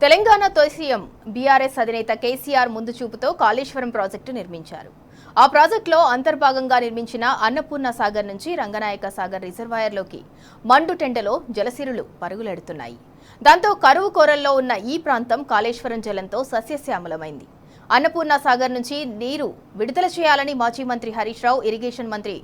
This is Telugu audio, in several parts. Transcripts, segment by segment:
తెలంగాణ తొలి సీఎం బీఆర్ఎస్ అధినేత కేసీఆర్ ముందు చూపుతో కాళేశ్వరం ప్రాజెక్టు నిర్మించారు. ఆ ప్రాజెక్టులో అంతర్భాగంగా నిర్మించిన అన్నపూర్ణ సాగర్ నుంచి రంగనాయక సాగర్ రిజర్వాయర్లోకి మండుటెండలో జలసిరులు పరుగులెడుతున్నాయి. దాంతో కరువు కోరల్లో ఉన్న ఈ ప్రాంతం కాళేశ్వరం జలంతో సస్యశ్యామలమైంది. అన్నపూర్ణ సాగర్ నుంచి నీరు విడుదల చేయాలని మాజీ మంత్రి హరీష్ రావు ఇరిగేషన్ మంత్రి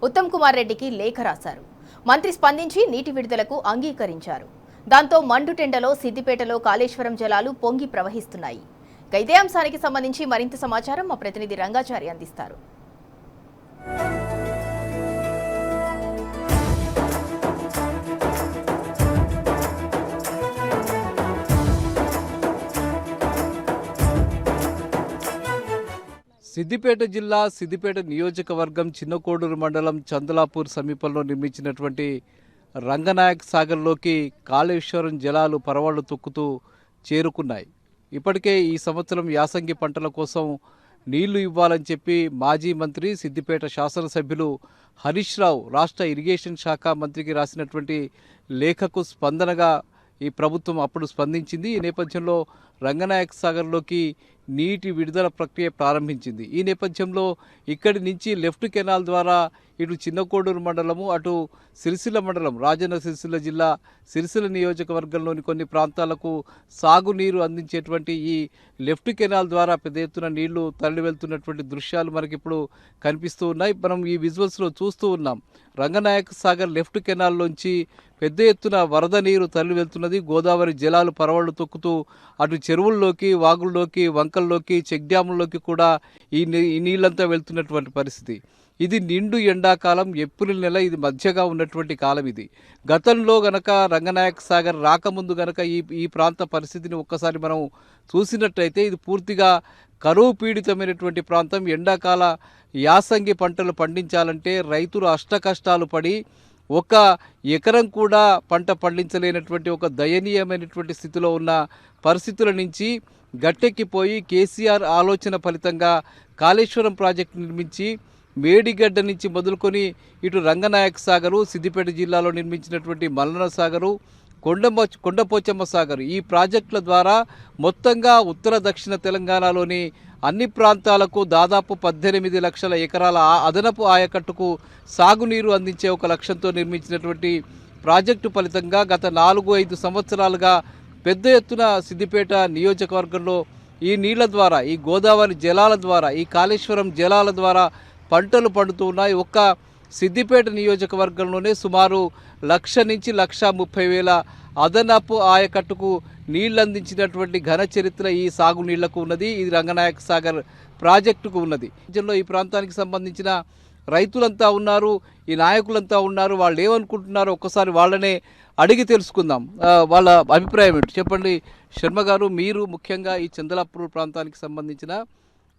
ఉత్తమ్ కుమార్ రెడ్డికి లేఖ రాశారు. మంత్రి స్పందించి నీటి విడుదలకు అంగీకరించారు. దాంతో మండుటెండలో సిద్దిపేటలో కాళేశ్వరం జలాలు పొంగి ప్రవహిస్తున్నాయి. ఇదే అంశానికి సంబంధించి మరింత సమాచారం మా ప్రతినిధి రంగాచారి అందిస్తారు. సిద్దిపేట జిల్లా సిద్దిపేట నియోజకవర్గం చిన్నకోడూరు మండలం చందలాపూర్ సమీపంలో నిర్మించినటువంటి రంగనాయక్ సాగర్లోకి కాళేశ్వరం జలాలు పరవళ్లు తొక్కుతూ చేరుకున్నాయి. ఇప్పటికే ఈ సంవత్సరం యాసంగి పంటల కోసం నీళ్లు ఇవ్వాలని చెప్పి మాజీ మంత్రి సిద్దిపేట శాసనసభ్యులు హరీష్ రావు రాష్ట్ర ఇరిగేషన్ శాఖ మంత్రికి రాసినటువంటి లేఖకు స్పందనగా ఈ ప్రభుత్వం అప్పుడు స్పందించింది. ఈ నేపథ్యంలో రంగనాయక్ సాగర్లోకి నీటి విడుదల ప్రక్రియ ప్రారంభించింది. ఈ నేపథ్యంలో ఇక్కడి నుంచి లెఫ్ట్ కెనాల్ ద్వారా ఇటు చిన్నకోడూరు మండలము, అటు సిరిసిల్ల మండలం, రాజన్న సిరిసిల్ల జిల్లా సిరిసిల్ల నియోజకవర్గంలోని కొన్ని ప్రాంతాలకు సాగునీరు అందించేటువంటి ఈ లెఫ్ట్ కెనాల్ ద్వారా పెద్ద ఎత్తున నీళ్లు తరలి వెళ్తున్నటువంటి దృశ్యాలు మనకి ఇప్పుడు కనిపిస్తూ ఉన్నాయి. మనం ఈ విజువల్స్లో చూస్తూ ఉన్నాం. రంగనాయక సాగర్ లెఫ్ట్ కెనాల్లోంచి పెద్ద ఎత్తున వరద నీరు తరలి వెళ్తున్నది. గోదావరి జలాలు పరవళ్లు తొక్కుతూ అటు చెరువుల్లోకి, వాగుల్లోకి, వంకల్లోకి, చెక్ డ్యాముల్లోకి కూడా ఈ నీళ్ళంతా వెళ్తున్నటువంటి పరిస్థితి. ఇది నిండు ఎండాకాలం, ఏప్రిల్ నెల, ఇది మధ్యగా ఉన్నటువంటి కాలం. ఇది గతంలో గనక రంగనాయక సాగర్ రాకముందు గనక ఈ ప్రాంత పరిస్థితిని ఒక్కసారి మనం చూసినట్టయితే ఇది పూర్తిగా కరువు పీడితమైనటువంటి ప్రాంతం. ఎండాకాల యాసంగి పంటలు పండించాలంటే రైతులు అష్టకష్టాలు పడి ఒక ఎకరం కూడా పంట పండించలేనటువంటి ఒక దయనీయమైనటువంటి స్థితిలో ఉన్న పరిస్థితుల నుంచి గట్టెక్కిపోయి కేసీఆర్ ఆలోచన ఫలితంగా కాళేశ్వరం ప్రాజెక్టు నిర్మించి మేడిగడ్డ నుంచి మొదలుకొని ఇటు రంగనాయక సాగరు, సిద్దిపేట జిల్లాలో నిర్మించినటువంటి మల్లన సాగరు, కొండపోచమ్మ సాగరు, ఈ ప్రాజెక్టుల ద్వారా మొత్తంగా ఉత్తర దక్షిణ తెలంగాణలోని అన్ని ప్రాంతాలకు దాదాపు 18 లక్షల ఎకరాల అదనపు ఆయకట్టుకు సాగునీరు అందించే ఒక లక్ష్యంతో నిర్మించినటువంటి ప్రాజెక్టు ఫలితంగా గత 4-5 సంవత్సరాలుగా పెద్ద ఎత్తున సిద్దిపేట నియోజకవర్గంలో ఈ నీళ్ల ద్వారా, ఈ గోదావరి జలాల ద్వారా, ఈ కాళేశ్వరం జలాల ద్వారా పంటలు పండుతూ ఉన్నాయి. ఒక్క సిద్దిపేట నియోజకవర్గంలోనే సుమారు 1,00,000 నుంచి 1,30,000 అదనపు ఆయకట్టుకు నీళ్లు అందించినటువంటి ఘన చరిత్ర ఈ సాగునీళ్లకు ఉన్నది. ఇది రంగనాయక సాగర్ ప్రాజెక్టుకు ఉన్నది. ఈ ప్రాంతానికి సంబంధించిన రైతులంతా ఉన్నారు, ఈ నాయకులంతా ఉన్నారు. వాళ్ళు ఏమనుకుంటున్నారో ఒక్కసారి వాళ్ళనే అడిగి తెలుసుకుందాం. వాళ్ళ అభిప్రాయం ఏంటి చెప్పండి. శర్మ గారు, మీరు ముఖ్యంగా ఈ చందలాపూర్ ప్రాంతానికి సంబంధించిన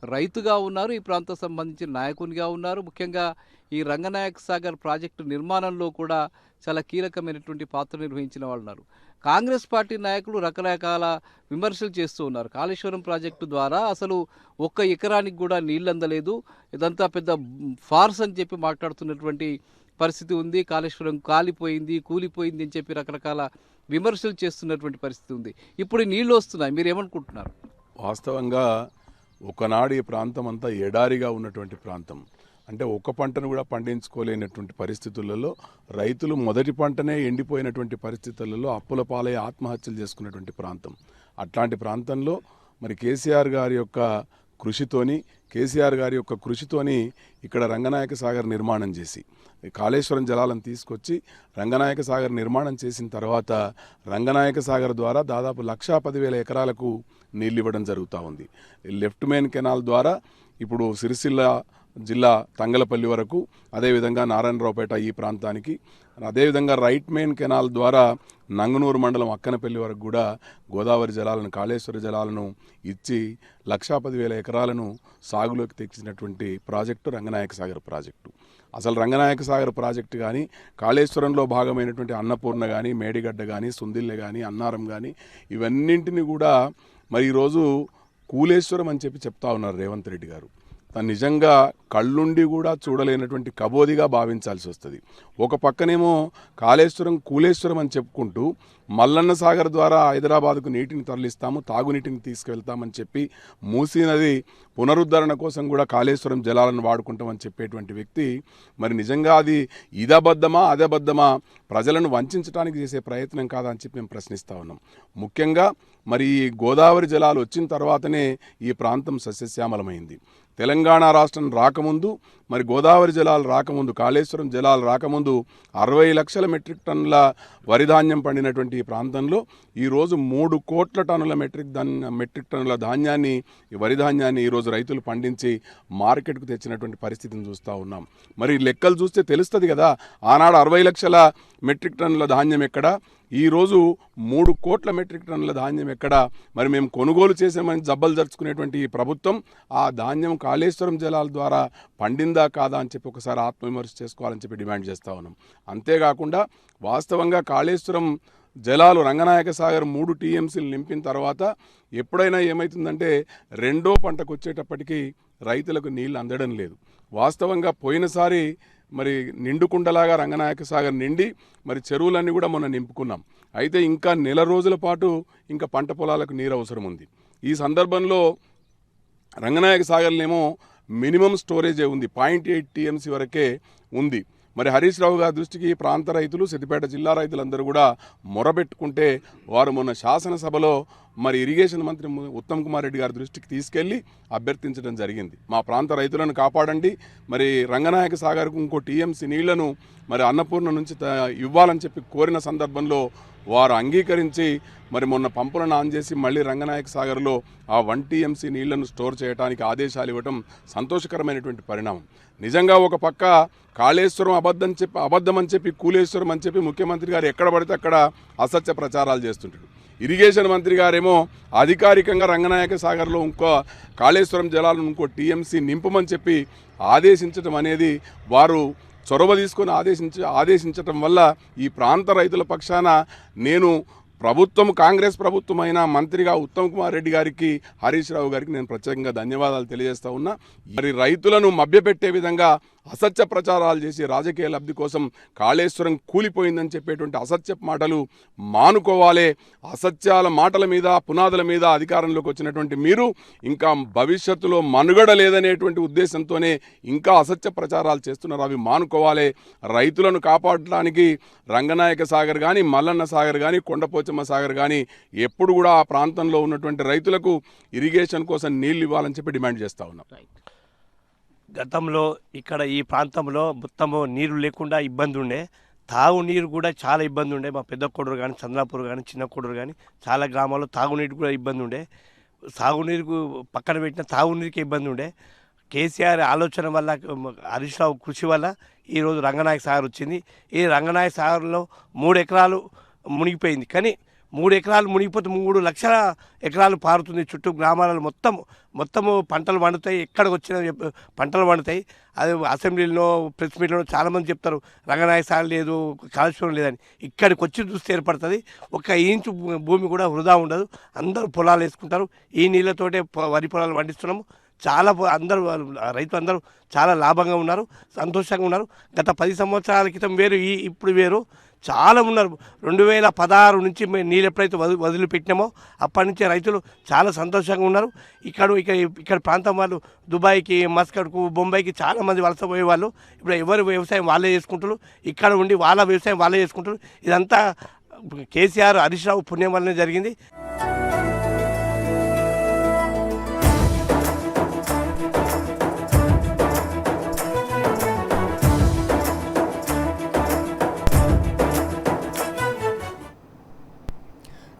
రైతుగా ఉన్నారు, ఈ ప్రాంతం సంబంధించిన నాయకునిగా ఉన్నారు. ముఖ్యంగా ఈ రంగనాయక సాగర్ ప్రాజెక్టు నిర్మాణంలో కూడా చాలా కీలకమైనటువంటి పాత్ర నిర్వహించిన వాళ్ళు ఉన్నారు. కాంగ్రెస్ పార్టీ నాయకులు రకరకాల విమర్శలు చేస్తూ ఉన్నారు. కాళేశ్వరం ప్రాజెక్టు ద్వారా అసలు ఒక్క ఎకరానికి కూడా నీళ్ళు అందలేదు, ఇదంతా పెద్ద ఫార్స్ అని చెప్పి మాట్లాడుతున్నటువంటి పరిస్థితి ఉంది. కాళేశ్వరం కాలిపోయింది, కూలిపోయింది అని చెప్పి రకరకాల విమర్శలు చేస్తున్నటువంటి పరిస్థితి ఉంది. ఇప్పుడు నీళ్ళు వస్తున్నాయి, మీరు ఏమనుకుంటున్నారు? వాస్తవంగా ఒకనాడు ఈ ప్రాంతం అంతా ఎడారిగా ఉన్నటువంటి ప్రాంతం. అంటే ఒక్క పంటను కూడా పండించుకోలేనటువంటి పరిస్థితులలో రైతులు మొదటి పంటనే ఎండిపోయినటువంటి పరిస్థితులలో అప్పుల పాలై ఆత్మహత్యలు చేసుకున్నటువంటి ప్రాంతం. అట్లాంటి ప్రాంతంలో మరి కేసీఆర్ గారి యొక్క కృషితోని ఇక్కడ రంగనాయక సాగర్ నిర్మాణం చేసి కాళేశ్వరం జలాలను తీసుకొచ్చి రంగనాయక సాగర్ నిర్మాణం చేసిన తర్వాత రంగనాయక సాగర్ ద్వారా దాదాపు 1,10,000 ఎకరాలకు నీళ్ళు ఇవ్వడం జరుగుతూ ఉంది. లెఫ్ట్ మెయిన్ కెనాల్ ద్వారా ఇప్పుడు సిరిసిల్ల జిల్లా తంగలపల్లి వరకు, అదేవిధంగా నారాయణరావుపేట ఈ ప్రాంతానికి, అదేవిధంగా రైట్ మెయిన్ కెనాల్ ద్వారా నంగనూరు మండలం అక్కనపల్లి వరకు కూడా గోదావరి జలాలను, కాళేశ్వర జలాలను ఇచ్చి 1,10,000 ఎకరాలను సాగులోకి తెచ్చినటువంటి ప్రాజెక్టు రంగనాయక సాగర్ ప్రాజెక్టు. అసలు రంగనాయక సాగర్ ప్రాజెక్టు కానీ, కాళేశ్వరంలో భాగమైనటువంటి అన్నపూర్ణ కానీ, మేడిగడ్డ కానీ, సుందిల్లె కానీ, అన్నారం కానీ, ఇవన్నింటినీ కూడా మరి ఈరోజు కూలేశ్వరం అని చెప్తా ఉన్నారు రేవంత్ రెడ్డి గారు. నిజంగా కళ్ళుండి కూడా చూడలేనటువంటి కబోదిగా భావించాల్సి వస్తుంది. ఒక పక్కనేమో కాళేశ్వరం కూలేశ్వరం అని చెప్పుకుంటూ మల్లన్న సాగర్ ద్వారా హైదరాబాద్కు నీటిని తరలిస్తాము, తాగునీటిని తీసుకువెళ్తామని చెప్పి మూసీ నది పునరుద్ధరణ కోసం కూడా కాళేశ్వరం జలాలను వాడుకుంటామని చెప్పేటువంటి వ్యక్తి మరి నిజంగా అది ఇదబద్ధమా అదబద్ధమా, ప్రజలను వంచడానికి చేసే ప్రయత్నం కాదా అని చెప్పి మేము ప్రశ్నిస్తూ ఉన్నాం. ముఖ్యంగా మరి ఈ గోదావరి జలాలు వచ్చిన తర్వాతనే ఈ ప్రాంతం సస్యశ్యామలమైంది. తెలంగాణ రాష్ట్రం రాకముందు, మరి గోదావరి జలాలు రాకముందు, కాళేశ్వరం జలాలు రాకముందు 60 లక్షల మెట్రిక్ టన్నుల వరిధాన్యం పండినటువంటి ఈ ప్రాంతంలో ఈరోజు 3 కోట్ల టన్నుల మెట్రిక్ టన్నుల ధాన్యాన్ని, ఈ వరిధాన్యాన్ని ఈరోజు రైతులు పండించి మార్కెట్కు తెచ్చినటువంటి పరిస్థితిని చూస్తూ ఉన్నాం. మరి లెక్కలు చూస్తే తెలుస్తుంది కదా, ఆనాడు 60 లక్షల మెట్రిక్ టన్నుల ధాన్యం ఎక్కడ, ఈరోజు 3 కోట్ల మెట్రిక్ టన్నుల ధాన్యం ఎక్కడ? మరి మేము కొనుగోలు చేసామని జబ్బలు జరుచుకునేటువంటి ఈ ప్రభుత్వం ఆ ధాన్యం కాళేశ్వరం జలాల ద్వారా పండిందా కాదా అని చెప్పి ఒకసారి ఆత్మవిమర్శ చేసుకోవాలని చెప్పి డిమాండ్ చేస్తూ ఉన్నాం. అంతేకాకుండా వాస్తవంగా కాళేశ్వరం జలాలు రంగనాయక సాగర్ 3 టీఎంసీలు నింపిన తర్వాత ఎప్పుడైనా ఏమవుతుందంటే రెండో పంటకు వచ్చేటప్పటికి రైతులకు నీళ్ళు అందడం లేదు. వాస్తవంగా పోయినసారి మరి నిండుకుండలాగా రంగనాయక సాగర్ నిండి మరి చెరువులన్నీ కూడా మొన్న నింపుకున్నాం. అయితే ఇంకా నెల రోజుల పాటు ఇంకా పంట పొలాలకు నీరు అవసరం ఉంది. ఈ సందర్భంలో రంగనాయక సాగర్లేమో మినిమం స్టోరేజే ఉంది, 0.8 టీఎంసీ వరకే ఉంది. మరి హరీష్ రావు గారి దృష్టికి ప్రాంత రైతులు, సిద్దిపేట జిల్లా రైతులందరూ కూడా మొరబెట్టుకుంటే వారు మొన్న శాసనసభలో మరి ఇరిగేషన్ మంత్రి ఉత్తమ్ కుమార్ రెడ్డి గారి దృష్టికి తీసుకెళ్లి అభ్యర్థించడం జరిగింది. మా ప్రాంత రైతులను కాపాడండి, మరి రంగనాయక సాగర్కు ఇంకో టీఎంసీ నీళ్లను మరి అన్నపూర్ణ నుంచి ఇవ్వాలని చెప్పి కోరిన సందర్భంలో వారు అంగీకరించి మరి మొన్న పంపులను ఆన్ చేసి మళ్ళీ రంగనాయక సాగర్లో ఆ 1 టీఎంసీ నీళ్లను స్టోర్ చేయడానికి ఆదేశాలు ఇవ్వడం సంతోషకరమైనటువంటి పరిణామం. నిజంగా ఒక పక్క కాళేశ్వరం అబద్ధం అని చెప్పి కూలేశ్వరం అని చెప్పి ముఖ్యమంత్రి గారు ఎక్కడ పడితే అక్కడ అసత్య ప్రచారాలు చేస్తుంటారు. ఇరిగేషన్ మంత్రి గారేమో అధికారికంగా రంగనాయక సాగర్లో ఇంకో కాళేశ్వరం జలాలను ఇంకో టీఎంసీ నింపమని చెప్పి ఆదేశించడం అనేది వారు చొరవ తీసుకొని ఆదేశించటం వల్ల ఈ ప్రాంత రైతుల పక్షాన నేను కాంగ్రెస్ ప్రభుత్వం అయిన మంత్రిగా ఉత్తమ్ కుమార్ రెడ్డి గారికి, హరీష్ రావు గారికి నేను ప్రత్యేకంగా ధన్యవాదాలు తెలియజేస్తా ఉన్నా. మరి రైతులను మభ్యపెట్టే విధంగా అసత్య ప్రచారాలు చేసి రాజకీయ లబ్ధి కోసం కాళేశ్వరం కూలిపోయిందని చెప్పేటువంటి అసత్య మాటలు మానుకోవాలి. అసత్యాల మాటల మీద, పునాదుల మీద అధికారంలోకి వచ్చినటువంటి మీరు ఇంకా భవిష్యత్తులో మనుగడ లేదనేటువంటి ఉద్దేశంతోనే ఇంకా అసత్య ప్రచారాలు చేస్తున్నారు. అవి మానుకోవాలి. రైతులను కాపాడడానికి రంగనాయక సాగర్ కానీ, మల్లన్న సాగర్ కానీ, కొండపోచమ్మ సాగర్ కానీ ఎప్పుడు కూడా ఆ ప్రాంతంలో ఉన్నటువంటి రైతులకు ఇరిగేషన్ కోసం నీళ్లు ఇవ్వాలని చెప్పి డిమాండ్ చేస్తూ ఉన్నాం. గతంలో ఇక్కడ ఈ ప్రాంతంలో మొత్తము నీరు లేకుండా ఇబ్బంది ఉండే, తాగునీరు కూడా చాలా ఇబ్బంది ఉండే. మా పెద్ద కొడూరు కానీ, చంద్రాపూర్ కానీ, చిన్న కొడూరు కానీ చాలా గ్రామాల్లో తాగునీరు కూడా ఇబ్బంది ఉండే. సాగునీరుకు పక్కన పెట్టిన తాగునీరుకి ఇబ్బంది ఉండే. కేసీఆర్ ఆలోచన వల్ల, హరీష్ రావు కృషి వల్ల ఈరోజు రంగనాయక సాగర్ వచ్చింది. ఈ రంగనాయక సాగర్లో 3 ఎకరాలు మునిగిపోయింది. కానీ 3 ఎకరాలు మునిగిపోతే 3 లక్షల ఎకరాలు పారుతుంది. చుట్టూ గ్రామాలలో మొత్తము పంటలు పండుతాయి. ఎక్కడికి వచ్చిన పంటలు పండుతాయి. అది అసెంబ్లీలో, ప్రెస్ మీట్లో చాలామంది చెప్తారు రంగనాయక సాగర్ లేదు, కాళేశ్వరం లేదని. ఇక్కడికి వచ్చి చూస్తే ఏర్పడుతుంది. 1 ఇంచు భూమి కూడా వృధా ఉండదు. అందరూ పొలాలు వేసుకుంటారు. ఈ నీళ్ళతోటే వరి పొలాలు పండిస్తున్నాము. చాలా రైతులు అందరూ చాలా లాభంగా ఉన్నారు, సంతోషంగా ఉన్నారు. గత 10 సంవత్సరాల క్రితం వేరు, ఇప్పుడు వేరు. చాలా ఉన్నారు. 2016 నుంచి మేము నీళ్ళు ఎప్పుడైతే వదిలిపెట్టినామో అప్పటి నుంచి రైతులు చాలా సంతోషంగా ఉన్నారు. ఇక్కడ ప్రాంతం వాళ్ళు దుబాయ్కి, మస్కట్కు, బొంబాయికి చాలామంది వలస పోయేవాళ్ళు ఇప్పుడు ఎవరు వ్యవసాయం వాళ్ళే చేసుకుంటారు. ఇక్కడ ఉండి వాళ్ళ వ్యవసాయం వాళ్ళే చేసుకుంటారు. ఇదంతా కేసీఆర్, హరీష్ రావు పుణ్యం వల్లనే జరిగింది.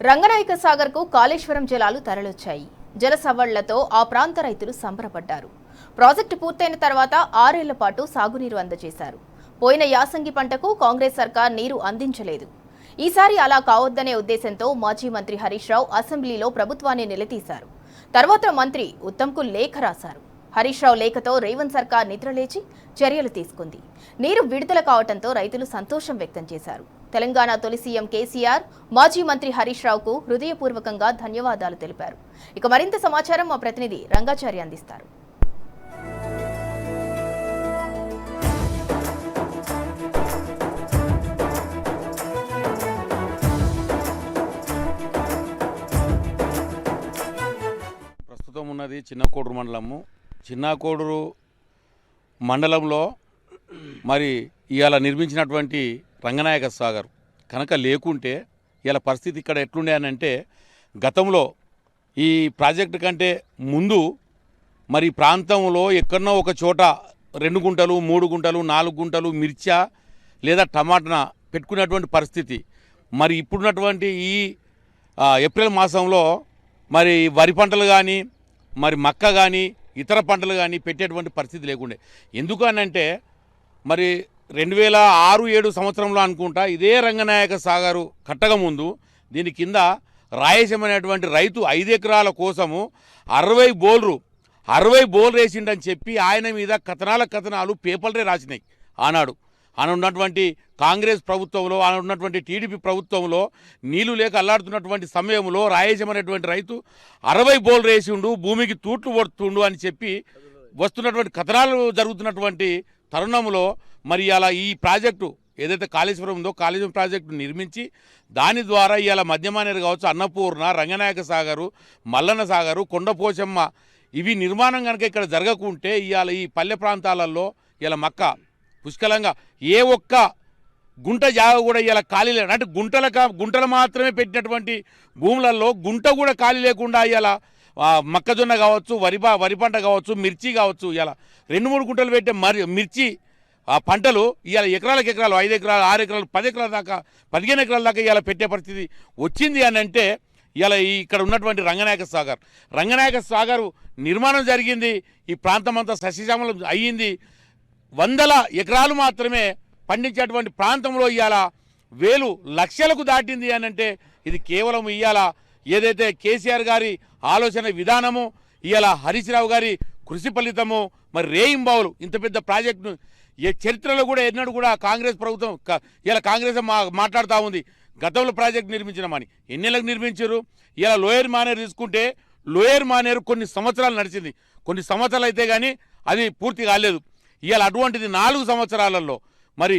రంగనాయక సాగర్కు కాళేశ్వరం జలాలు తరలొచ్చాయి. జల సవళ్లతో ఆ ప్రాంత రైతులు సంబరపడ్డారు. ప్రాజెక్టు పూర్తయిన తర్వాత 6 ఏళ్ల పాటు సాగునీరు అందజేశారు. పోయిన యాసంగి పంటకు కాంగ్రెస్ సర్కార్ నీరు అందించలేదు. ఈసారి అలా కావద్దనే ఉద్దేశంతో మాజీ మంత్రి హరీష్ రావు అసెంబ్లీలో ప్రభుత్వాన్ని నిలదీశారు. తర్వాత మంత్రి ఉత్తమ్కు లేఖ రాశారు. హరీష్ రావు లేఖతో రేవంత్ సర్కార్ నిద్రలేచి చర్యలు తీసుకుంది. నీరు విడుదల కావడంతో రైతులు సంతోషం వ్యక్తం చేశారు. తెలంగాణ తొలి సీఎం కేసీఆర్ మాజీ మంత్రి హరీష్ రావుకు హృదయపూర్వకంగా ధన్యవాదాలు తెలిపారు. ఇక మరింత సమాచారం మా ప్రతినిధి రంగాచారి అందిస్తారు. ప్రాంతం ఉన్నది చిన్న కోడూరు మండలము. చిన్న కోడూరు మండలంలో మరి ఇవాళ నిర్మించినటువంటి రంగనాయక సాగర్ కనుక లేకుంటే ఇవాళ పరిస్థితి ఇక్కడ ఎట్లుండే అని అంటే, గతంలో ఈ ప్రాజెక్టు కంటే ముందు మరి ప్రాంతంలో ఎక్కడనో ఒక చోట 2 గుంటలు 3 గుంటలు 4 గుంటలు మిర్చా లేదా టమాటా పెట్టుకున్నటువంటి పరిస్థితి. మరి ఇప్పుడున్నటువంటి ఈ ఏప్రిల్ మాసంలో మరి వరి పంటలు కానీ మరి మక్క కానీ ఇతర పంటలు కానీ పెట్టేటువంటి పరిస్థితి లేకుండే. ఎందుకు అనంటే మరి 2006-7 సంవత్సరంలో అనుకుంటా ఇదే రంగనాయక సాగరు కట్టక ముందు దీని కింద రాయసం అనేటువంటి రైతు 5 ఎకరాల కోసము 60 బోర్లు వేసిండని చెప్పి ఆయన మీద కథనాలు పేపర్లే రాసినాయి. ఆనాడు ఉన్నటువంటి కాంగ్రెస్ ప్రభుత్వంలో ఉన్నటువంటి టీడీపీ ప్రభుత్వంలో నీళ్లు లేక అల్లాడుతున్నటువంటి సమయంలో రాయసం అనేటువంటి రైతు 60 బోర్లు వేసిండు, భూమికి తూట్లు పడుతుండు అని చెప్పి వస్తున్నటువంటి కథనాలు జరుగుతున్నటువంటి తరుణంలో మరి అలా ఈ ప్రాజెక్టు ఏదైతే కాళేశ్వరం ఉందో కాళేశ్వరం ప్రాజెక్టు నిర్మించి దాని ద్వారా ఇవాళ మధ్యమానేరు కావచ్చు, అన్నపూర్ణ, రంగనాయక సాగరు, మల్లన్న సాగరు, కొండపోచమ్మ ఇవి నిర్మాణం కనుక ఇక్కడ జరగకుంటే ఇవాళ ఈ పల్లె ప్రాంతాలలో ఇలా మక్క పుష్కలంగా ఏ ఒక్క గుంట జాగ కూడా ఇలా ఖాళీ లేదు. అంటే గుంటలు మాత్రమే పెట్టినటువంటి భూములలో గుంట కూడా ఖాళీ లేకుండా ఇలా మొక్కజొన్న కావచ్చు, వరి పంట కావచ్చు, మిర్చి కావచ్చు, ఇలా 2-3 గుంటలు పెట్టే మిర్చి పంటలు ఇవాళ ఎకరాలకు 5 ఎకరాలు 6 ఎకరాలు 10 ఎకరాల దాకా 15 ఎకరాల దాకా ఇవాళ పెట్టే పరిస్థితి వచ్చింది అని అంటే ఇలా ఇక్కడ ఉన్నటువంటి రంగనాయక సాగర్ నిర్మాణం జరిగింది. ఈ ప్రాంతం అంతా సస్యశ్యామలం అయ్యింది. 100 ఎకరాలు మాత్రమే పండించేటువంటి ప్రాంతంలో ఇవాళ 1000 లక్షలకు దాటింది అని అంటే ఇది కేవలం ఇవాళ ఏదైతే కేసీఆర్ గారి ఆలోచన విధానము, ఇవాళ హరీష్ రావు గారి కృషి ఫలితము, మరి రేయింబావులు ఇంత పెద్ద ప్రాజెక్టును ఏ చరిత్రలో కూడా ఎన్నడూ కూడా కాంగ్రెస్ ప్రభుత్వం ఇలా కాంగ్రెస్ మాట్లాడుతూ ఉంది గతంలో ప్రాజెక్టు నిర్మించినామని. ఎన్నేళ్ళకు నిర్మించారు? ఇలా లోయర్ మానేరు తీసుకుంటే లోయర్ మానేరు కొన్ని సంవత్సరాలు నడిచింది, కొన్ని సంవత్సరాలు అయితే కానీ అది పూర్తి కాలేదు. ఇవాళ అటువంటిది 4 సంవత్సరాలలో మరి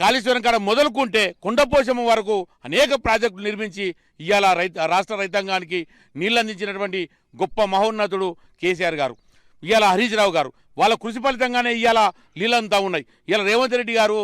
కాళేశ్వరం కాడ మొదలుకుంటే కొండపోశమ్మ వరకు అనేక ప్రాజెక్టులు నిర్మించి ఇవాళ రాష్ట్ర రైతాంగానికి నీళ్ళు అందించినటువంటి గొప్ప మహోన్నతుడు కేసీఆర్ గారు, ఇవాళ హరీష్ రావు గారు వాళ్ళ కృషి ఫలితంగానే ఇవాళ నీళ్ళంతా ఉన్నాయి. ఇవాళ రేవంత్ రెడ్డి గారు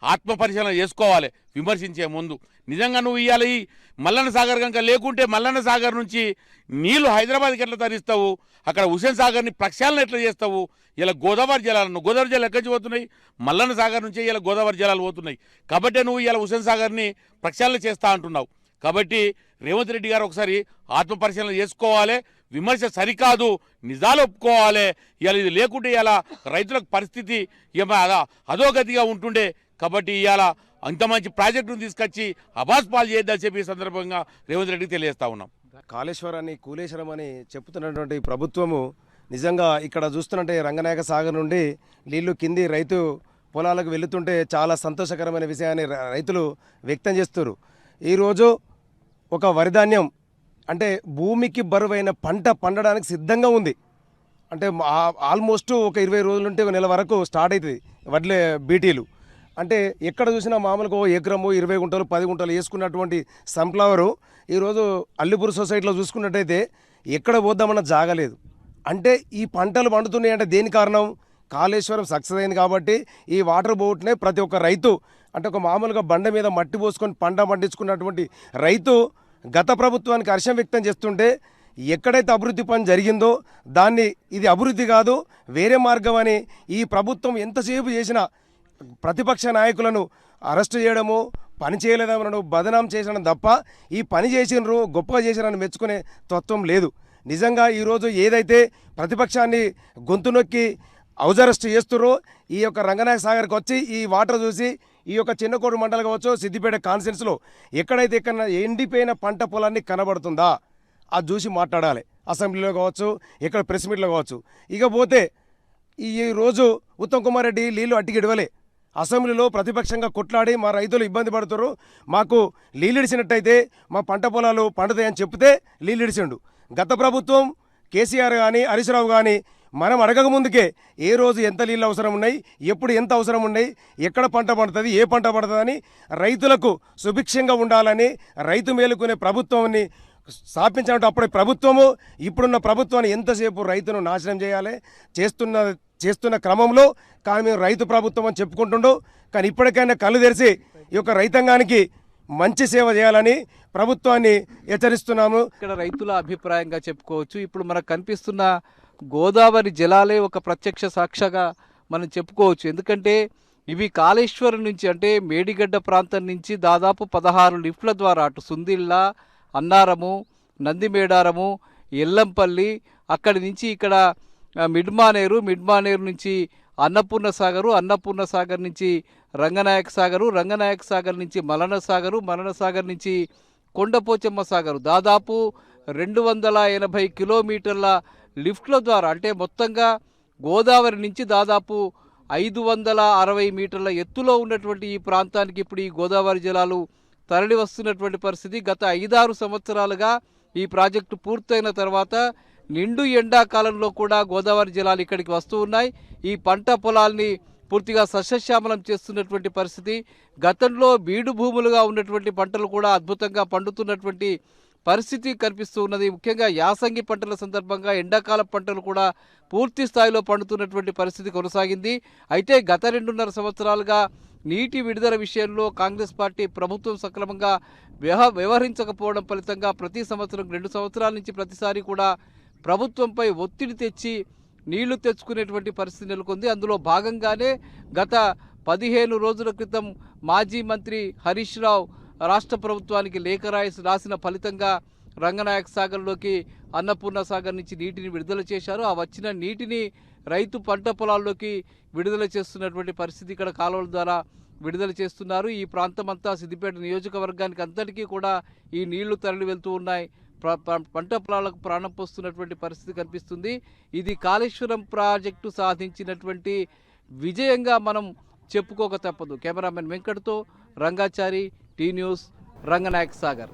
ఆత్మపరిశీలన చేసుకోవాలి విమర్శించే ముందు. నిజంగా నువ్వు ఇవాళ ఈ మల్లన్న సాగర్ కనుక లేకుంటే మల్లన్న సాగర్ నుంచి నీళ్లు హైదరాబాద్కి ఎట్లా తరిస్తావు, అక్కడ హుసేన్ సాగర్ని ప్రక్షాళన ఎట్లా చేస్తావు? ఇలా గోదావరి జలాలను ఎక్కడి నుంచి పోతున్నాయి? మల్లన్న సాగర్ నుంచే ఇలా గోదావరి జలాలు పోతున్నాయి. కాబట్టి నువ్వు ఇలా హుసేన్ సాగర్ని ప్రక్షాళన చేస్తా అంటున్నావు. కాబట్టి రేవంత్ రెడ్డి గారు ఒకసారి ఆత్మపరిశీలన చేసుకోవాలి. విమర్శ సరికాదు, నిజాలు ఒప్పుకోవాలి. ఇవాళ ఇది లేకుంటే ఇలా రైతులకు పరిస్థితి అధోగతిగా ఉంటుండే. కాబట్టి ఇవాళ అంత మంచి ప్రాజెక్టును తీసుకొచ్చి అబాస్పాలు చేయొద్దని చెప్పి సందర్భంగా రేవంత్ రెడ్డికి తెలియజేస్తా ఉన్నాం. కాళేశ్వరాన్ని కూలేశ్వరం అని చెప్తున్నటువంటి ప్రభుత్వము నిజంగా ఇక్కడ చూస్తున్నట్టే రంగనాయక సాగర్ నుండి నీళ్లు కింది రైతు పొలాలకు వెళుతుంటే చాలా సంతోషకరమైన విషయాన్ని రైతులు వ్యక్తం చేస్తారు. ఈరోజు ఒక వరిధాన్యం అంటే భూమికి బరువైన పంట పండడానికి సిద్ధంగా ఉంది. అంటే ఆల్మోస్ట్ ఒక 20 రోజుల నుండి ఒక నెల వరకు స్టార్ట్ అవుతుంది వడ్లే బీటీలు. అంటే ఎక్కడ చూసినా మామూలుగా ఎకరము 20 గుంటలు 10 గుంటలు వేసుకున్నటువంటి సన్ఫ్లవరు ఈరోజు అల్లిపూర్ సొసైటీలో చూసుకున్నట్టయితే ఎక్కడ పోద్దామన్న జాగలేదు. అంటే ఈ పంటలు పండుతున్నాయి అంటే దేని కారణం? కాళేశ్వరం సక్సెస్ అయింది కాబట్టి ఈ వాటర్ బోట్నే ప్రతి ఒక్క రైతు అంటే ఒక మామూలుగా బండ మీద మట్టి పోసుకొని పంట పండించుకున్నటువంటి రైతు గత ప్రభుత్వానికి హర్షం వ్యక్తం చేస్తుంటే ఎక్కడైతే అభివృద్ధి పని జరిగిందో దాన్ని ఇది అభివృద్ధి కాదు వేరే మార్గం అని ఈ ప్రభుత్వం ఎంతసేపు చేసినా ప్రతిపక్ష నాయకులను అరెస్టు చేయడము, పని చేయలేదనడం, బదనాం చేసడం తప్ప ఈ పని చేసినరు గొప్పగా చేసినని మెచ్చుకునే తత్వం లేదు. నిజంగా ఈరోజు ఏదైతే ప్రతిపక్షాన్ని గొంతు నొక్కి హౌస్ అరెస్ట్ చేస్తుర్రో ఈ యొక్క రంగనాయక సాగర్కి వచ్చి ఈ వాటర్ చూసి ఈ యొక్క చిన్నకోడు మండలం కావచ్చు సిద్దిపేట కాన్స్టిట్యున్సీలో ఎక్కడైతే ఎక్కడ ఎండిపోయిన పంట పొలాన్ని కనబడుతుందా అది చూసి మాట్లాడాలి. అసెంబ్లీలో కావచ్చు, ఇక్కడ ప్రెస్ మీట్లో కావచ్చు. ఇకపోతే ఈ రోజు ఉత్తమ్ కుమార్ రెడ్డి నీళ్లు అట్టిగిడవలే అసెంబ్లీలో ప్రతిపక్షంగా కొట్లాడి మా రైతులు ఇబ్బంది పడుతున్నారు, మాకు నీళ్ళిడిచినట్టయితే మా పంట పొలాలు పండుతాయని చెప్తే నీళ్ళిడిచిండు. గత ప్రభుత్వం కేసీఆర్ కానీ హరీష్ రావు కానీ మనం అడగక ముందుకే ఏ రోజు ఎంత నీళ్ళు అవసరం ఉన్నాయి, ఎప్పుడు ఎంత అవసరం ఉన్నాయి, ఎక్కడ పంట పండుతుంది, ఏ పంట పడుతుందని రైతులకు సుభిక్షంగా ఉండాలని రైతు మేలుకునే ప్రభుత్వాన్ని స్థాపించినట్టు అప్పుడు ప్రభుత్వము ఇప్పుడున్న ప్రభుత్వాన్ని ఎంతసేపు రైతును నాశనం చేయాలి చేస్తున్న క్రమంలో కానీ మేము రైతు ప్రభుత్వం అని చెప్పుకుంటుండో కానీ ఇప్పటికైనా కళ్ళు తెరిచి ఈ యొక్క రైతాంగానికి మంచి సేవ చేయాలని ప్రభుత్వాన్ని హెచ్చరిస్తున్నాము. ఇక్కడ రైతుల అభిప్రాయంగా చెప్పుకోవచ్చు. ఇప్పుడు మనకు కనిపిస్తున్న గోదావరి జలాలే ఒక ప్రత్యక్ష సాక్ష్యంగా మనం చెప్పుకోవచ్చు. ఎందుకంటే ఇవి కాళేశ్వరం నుంచి అంటే మేడిగడ్డ ప్రాంతం నుంచి దాదాపు 16 లిఫ్ట్ల ద్వారా అటు సుందిళ్ళ, అన్నారము, నందిమేడారము, ఎల్లంపల్లి, అక్కడి నుంచి ఇక్కడ మిడ్మానేరు నుంచి అన్నపూర్ణ సాగర్ నుంచి రంగనాయక సాగర్ నుంచి మలన సాగర్ నుంచి కొండపోచమ్మ సాగరు దాదాపు 280 కిలోమీటర్ల లిఫ్ట్ల ద్వారా అంటే మొత్తంగా గోదావరి నుంచి దాదాపు 560 మీటర్ల ఎత్తులో ఉన్నటువంటి ఈ ప్రాంతానికి ఇప్పుడు ఈ గోదావరి జలాలు తరలి వస్తున్నటువంటి పరిస్థితి. గత 5-6 సంవత్సరాలుగా ఈ ప్రాజెక్టు పూర్తయిన తర్వాత నిండు ఎండాకాలంలో కూడా గోదావరి జలాలు ఇక్కడికి వస్తూ ఉన్నాయి. ఈ పంట పొలాల్ని పూర్తిగా సస్యశ్యామలం చేస్తున్నటువంటి పరిస్థితి. గతంలో బీడు భూములుగా ఉన్నటువంటి పంటలు కూడా అద్భుతంగా పండుతున్నటువంటి పరిస్థితి కనిపిస్తూ ఉన్నది. ముఖ్యంగా యాసంగి పంటల సందర్భంగా ఎండాకాల పంటలు కూడా పూర్తి స్థాయిలో పండుతున్నటువంటి పరిస్థితి కొనసాగింది. అయితే గత 2.5 సంవత్సరాలుగా నీటి విడుదల విషయంలో కాంగ్రెస్ పార్టీ ప్రభుత్వం సక్రమంగా వ్యవహరించకపోవడం ఫలితంగా ప్రతి సంవత్సరం 2 సంవత్సరాల నుంచి ప్రతిసారి కూడా ప్రభుత్వంపై ఒత్తిడి తెచ్చి నీళ్లు తెచ్చుకునేటువంటి పరిస్థితి నెలకొంది. అందులో భాగంగానే గత 15 రోజుల క్రితం మాజీ మంత్రి హరీష్ రావు రాష్ట్ర ప్రభుత్వానికి లేఖ రాసిన ఫలితంగా రంగనాయక సాగర్లోకి అన్నపూర్ణ సాగర్ నుంచి నీటిని విడుదల చేశారు. ఆ వచ్చిన నీటిని రైతు పంట పొలాల్లోకి విడుదల చేస్తున్నటువంటి పరిస్థితి ఇక్కడ కాలువల ద్వారా విడుదల చేస్తున్నారు. ఈ ప్రాంతం అంతా సిద్దిపేట నియోజకవర్గానికి అంతటికీ కూడా ఈ నీళ్లు తరలి వెళ్తూ ఉన్నాయి. పంట పొలాలకు ప్రాణం పోస్తున్నటువంటి పరిస్థితి కనిపిస్తుంది. ఇది కాళేశ్వరం ప్రాజెక్టు సాధించినటువంటి విజయంగా మనం చెప్పుకోక తప్పదు. కెమెరామెన్ వెంకట్తో రంగాచారి, టీ న్యూస్, రంగనాయక సాగర్.